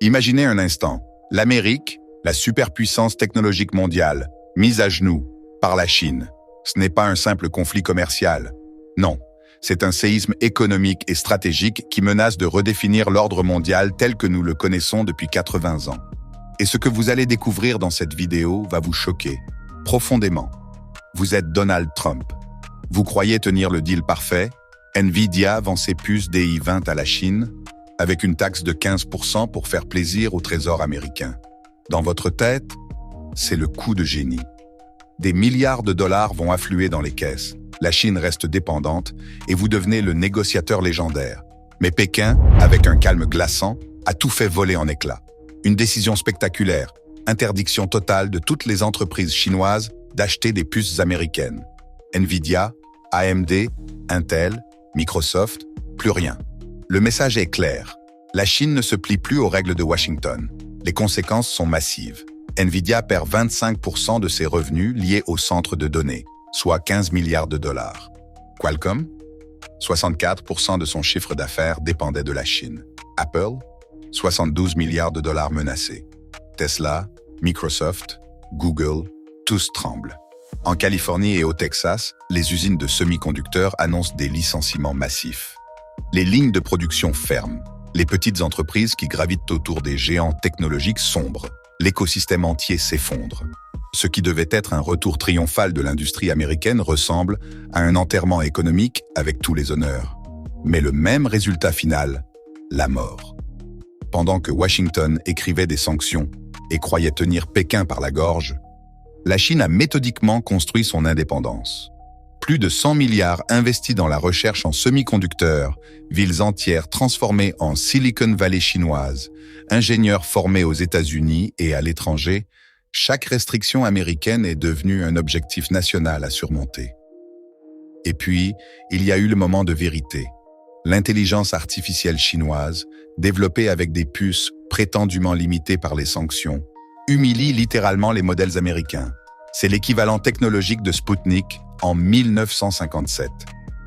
Imaginez un instant, l'Amérique, la superpuissance technologique mondiale, mise à genoux par la Chine. Ce n'est pas un simple conflit commercial. Non, c'est un séisme économique et stratégique qui menace de redéfinir l'ordre mondial tel que nous le connaissons depuis 80 ans. Et ce que vous allez découvrir dans cette vidéo va vous choquer, profondément. Vous êtes Donald Trump. Vous croyez tenir le deal parfait? Nvidia vend ses puces DI20 à la Chine, avec une taxe de 15% pour faire plaisir au trésor américain. Dans votre tête, c'est le coup de génie. Des milliards de dollars vont affluer dans les caisses. La Chine reste dépendante et vous devenez le négociateur légendaire. Mais Pékin, avec un calme glaçant, a tout fait voler en éclats. Une décision spectaculaire, interdiction totale de toutes les entreprises chinoises d'acheter des puces américaines. Nvidia, AMD, Intel, Microsoft, plus rien. Le message est clair. La Chine ne se plie plus aux règles de Washington. Les conséquences sont massives. Nvidia perd 25% de ses revenus liés au centre de données, soit 15 milliards de dollars. Qualcomm, 64% de son chiffre d'affaires dépendait de la Chine. Apple, 72 milliards de dollars menacés. Tesla, Microsoft, Google, tous tremblent. En Californie et au Texas, les usines de semi-conducteurs annoncent des licenciements massifs. Les lignes de production ferment. Les petites entreprises qui gravitent autour des géants technologiques sombrent. L'écosystème entier s'effondre. Ce qui devait être un retour triomphal de l'industrie américaine ressemble à un enterrement économique avec tous les honneurs. Mais le même résultat final, la mort. Pendant que Washington écrivait des sanctions et croyait tenir Pékin par la gorge, la Chine a méthodiquement construit son indépendance. Plus de 100 milliards investis dans la recherche en semi-conducteurs, villes entières transformées en Silicon Valley chinoise, ingénieurs formés aux États-Unis et à l'étranger, chaque restriction américaine est devenue un objectif national à surmonter. Et puis, il y a eu le moment de vérité. L'intelligence artificielle chinoise, développée avec des puces prétendument limitées par les sanctions, humilie littéralement les modèles américains. C'est l'équivalent technologique de Sputnik en 1957.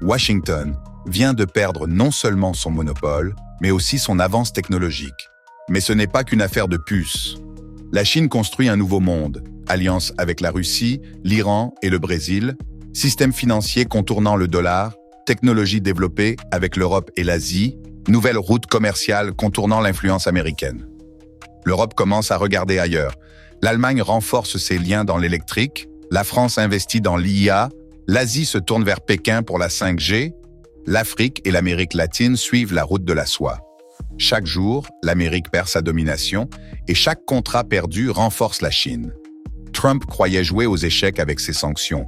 Washington vient de perdre non seulement son monopole, mais aussi son avance technologique. Mais ce n'est pas qu'une affaire de puces. La Chine construit un nouveau monde, alliance avec la Russie, l'Iran et le Brésil, système financier contournant le dollar, technologie développée avec l'Europe et l'Asie, nouvelle route commerciale contournant l'influence américaine. L'Europe commence à regarder ailleurs. L'Allemagne renforce ses liens dans l'électrique, la France investit dans l'IA, l'Asie se tourne vers Pékin pour la 5G, l'Afrique et l'Amérique latine suivent la route de la soie. Chaque jour, l'Amérique perd sa domination et chaque contrat perdu renforce la Chine. Trump croyait jouer aux échecs avec ses sanctions.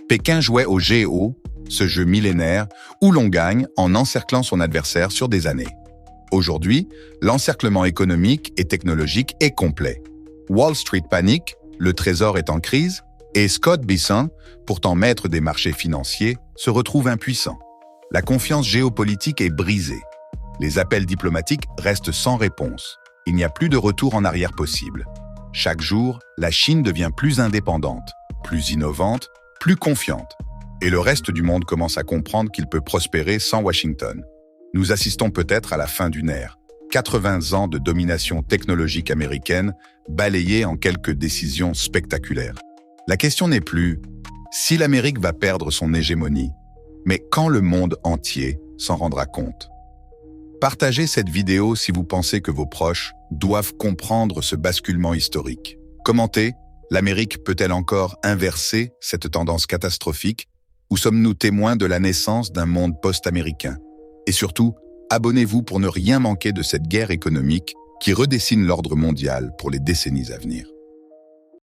Pékin jouait au Go, ce jeu millénaire où l'on gagne en encerclant son adversaire sur des années. Aujourd'hui, l'encerclement économique et technologique est complet. Wall Street panique, le trésor est en crise, et Scott Bessent, pourtant maître des marchés financiers, se retrouve impuissant. La confiance géopolitique est brisée. Les appels diplomatiques restent sans réponse. Il n'y a plus de retour en arrière possible. Chaque jour, la Chine devient plus indépendante, plus innovante, plus confiante. Et le reste du monde commence à comprendre qu'il peut prospérer sans Washington. Nous assistons peut-être à la fin d'une ère. 80 ans de domination technologique américaine balayée en quelques décisions spectaculaires. La question n'est plus si l'Amérique va perdre son hégémonie, mais quand le monde entier s'en rendra compte. Partagez cette vidéo si vous pensez que vos proches doivent comprendre ce basculement historique. Commentez, l'Amérique peut-elle encore inverser cette tendance catastrophique ou sommes-nous témoins de la naissance d'un monde post-américain? Et surtout, abonnez-vous pour ne rien manquer de cette guerre économique qui redessine l'ordre mondial pour les décennies à venir.